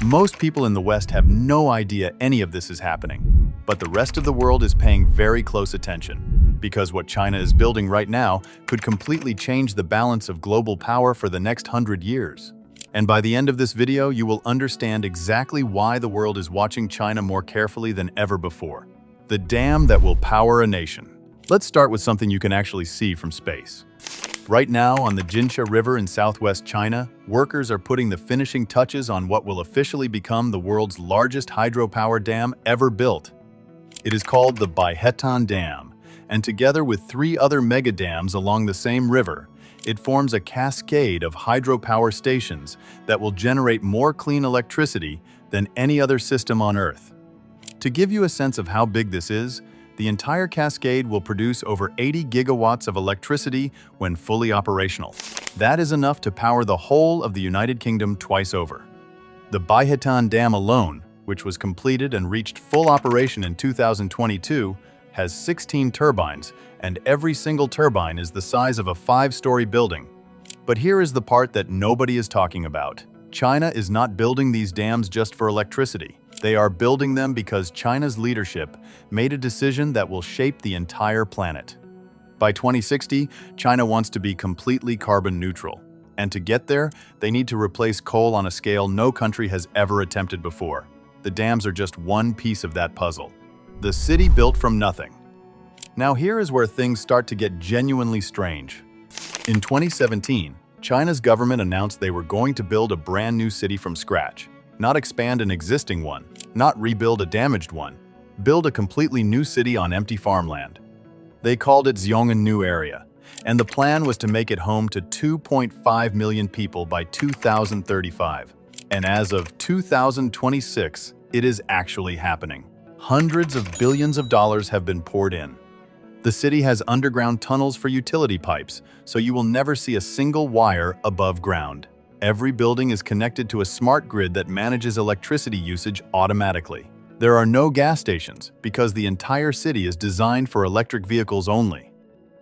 Most people in the West have no idea any of this is happening, but the rest of the world is paying very close attention, because what China is building right now could completely change the balance of global power for the next 100 years. And by the end of this video, you will understand exactly why the world is watching China more carefully than ever before. The dam that will power a nation. Let's start with something you can actually see from space. Right now, on the Jinsha River in southwest China, workers are putting the finishing touches on what will officially become the world's largest hydropower dam ever built. It is called the Baihetan Dam, and together with 3 other mega dams along the same river, it forms a cascade of hydropower stations that will generate more clean electricity than any other system on Earth. To give you a sense of how big this is, the entire cascade will produce over 80 gigawatts of electricity when fully operational. That is enough to power the whole of the United Kingdom twice over. The Baihetan Dam alone, which was completed and reached full operation in 2022, has 16 turbines, and every single turbine is the size of a 5-story building. But here is the part that nobody is talking about. China is not building these dams just for electricity. They are building them because China's leadership made a decision that will shape the entire planet. By 2060, China wants to be completely carbon neutral. And to get there, they need to replace coal on a scale no country has ever attempted before. The dams are just one piece of that puzzle. The city built from nothing. Now here is where things start to get genuinely strange. In 2017, China's government announced they were going to build a brand new city from scratch. Not expand an existing one, not rebuild a damaged one, build a completely new city on empty farmland. They called it Xiong'an New Area, and the plan was to make it home to 2.5 million people by 2035. And as of 2026, it is actually happening. Hundreds of billions of dollars have been poured in. The city has underground tunnels for utility pipes, so you will never see a single wire above ground. Every building is connected to a smart grid that manages electricity usage automatically. There are no gas stations because the entire city is designed for electric vehicles only.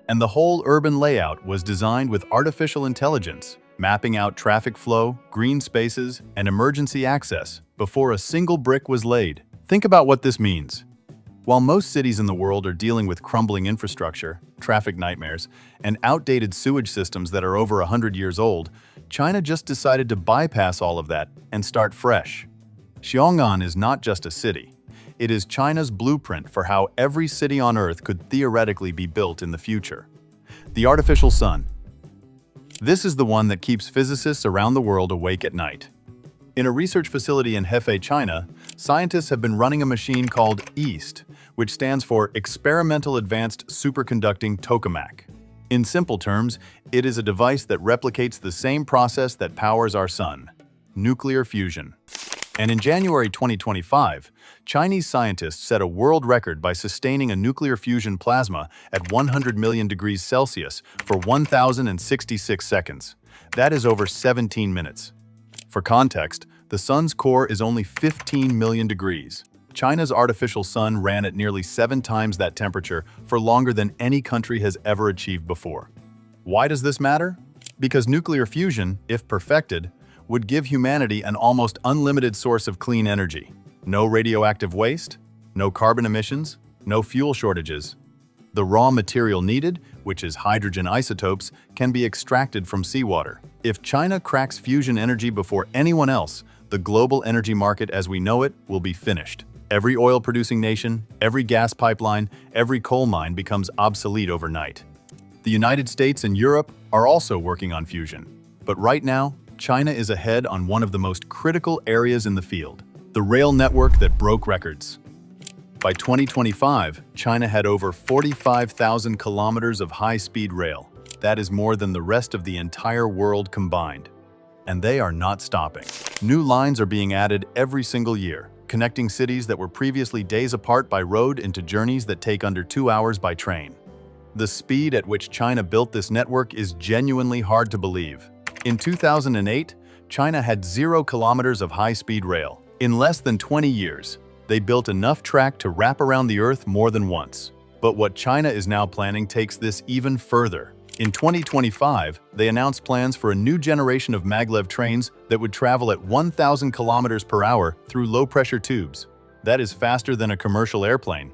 And the whole urban layout was designed with artificial intelligence, mapping out traffic flow, green spaces, and emergency access before a single brick was laid. Think about what this means. While most cities in the world are dealing with crumbling infrastructure, traffic nightmares, and outdated sewage systems that are over 100 years old, China just decided to bypass all of that and start fresh. Xiong'an is not just a city. It is China's blueprint for how every city on Earth could theoretically be built in the future. The artificial sun. This is the one that keeps physicists around the world awake at night. In a research facility in Hefei, China, scientists have been running a machine called EAST, which stands for Experimental Advanced Superconducting Tokamak. In simple terms, it is a device that replicates the same process that powers our sun, nuclear fusion. And in January 2025, Chinese scientists set a world record by sustaining a nuclear fusion plasma at 100 million degrees Celsius for 1,066 seconds. That is over 17 minutes. For context, the sun's core is only 15 million degrees. China's artificial sun ran at nearly 7 times that temperature for longer than any country has ever achieved before. Why does this matter? Because nuclear fusion, if perfected, would give humanity an almost unlimited source of clean energy. No radioactive waste, no carbon emissions, no fuel shortages. The raw material needed, which is hydrogen isotopes, can be extracted from seawater. If China cracks fusion energy before anyone else, the global energy market as we know it will be finished. Every oil-producing nation, every gas pipeline, every coal mine becomes obsolete overnight. The United States and Europe are also working on fusion. But right now, China is ahead on one of the most critical areas in the field, the rail network that broke records. By 2025, China had over 45,000 kilometers of high-speed rail. That is more than the rest of the entire world combined. And they are not stopping. New lines are being added every single year, connecting cities that were previously days apart by road into journeys that take under 2 hours by train. The speed at which China built this network is genuinely hard to believe. In 2008, China had 0 kilometers of high-speed rail. In less than 20 years, they built enough track to wrap around the Earth more than once. But what China is now planning takes this even further. In 2025, they announced plans for a new generation of maglev trains that would travel at 1,000 kilometers per hour through low-pressure tubes. That is faster than a commercial airplane.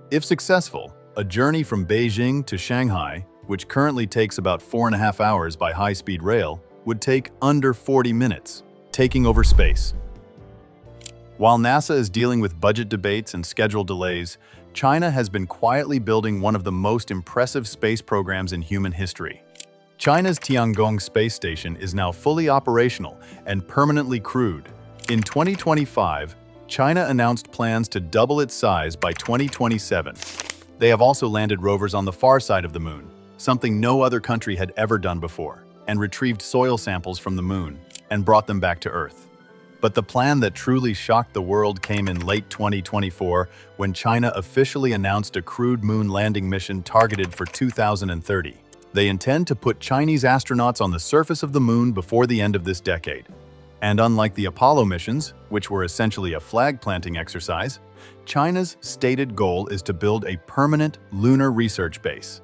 If successful, a journey from Beijing to Shanghai, which currently takes about 4.5 hours by high-speed rail, would take under 40 minutes, taking over space. While NASA is dealing with budget debates and schedule delays, China has been quietly building one of the most impressive space programs in human history. China's Tiangong space station is now fully operational and permanently crewed. In 2025, China announced plans to double its size by 2027. They have also landed rovers on the far side of the moon, something no other country had ever done before, and retrieved soil samples from the moon and brought them back to Earth. But the plan that truly shocked the world came in late 2024 when China officially announced a crewed moon landing mission targeted for 2030. They intend to put Chinese astronauts on the surface of the moon before the end of this decade. And unlike the Apollo missions, which were essentially a flag-planting exercise, China's stated goal is to build a permanent lunar research base.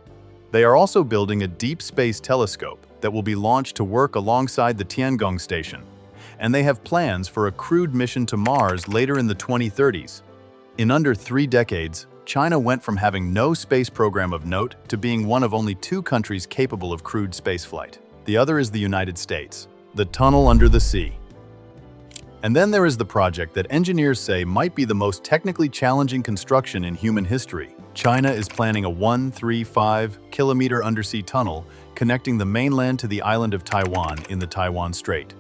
They are also building a deep space telescope that will be launched to work alongside the Tiangong station. And they have plans for a crewed mission to Mars later in the 2030s. In under 3 decades, China went from having no space program of note to being one of only 2 countries capable of crewed spaceflight. The other is the United States, the tunnel under the sea. And then there is the project that engineers say might be the most technically challenging construction in human history. China is planning a 135-kilometer undersea tunnel connecting the mainland to the island of Taiwan in the Taiwan Strait.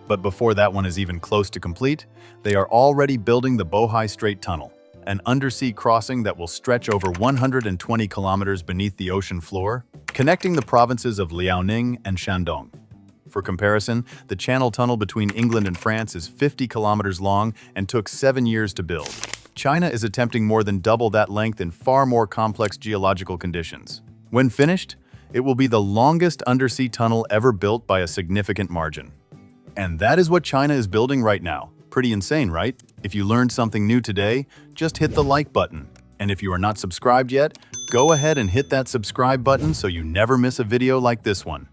But before that one is even close to complete, they are already building the Bohai Strait Tunnel, an undersea crossing that will stretch over 120 kilometers beneath the ocean floor, connecting the provinces of Liaoning and Shandong. For comparison, the Channel Tunnel between England and France is 50 kilometers long and took 7 years to build. China is attempting more than double that length in far more complex geological conditions. When finished, it will be the longest undersea tunnel ever built by a significant margin. And that is what China is building right now. Pretty insane, right? If you learned something new today, just hit the like button. And if you are not subscribed yet, go ahead and hit that subscribe button so you never miss a video like this one.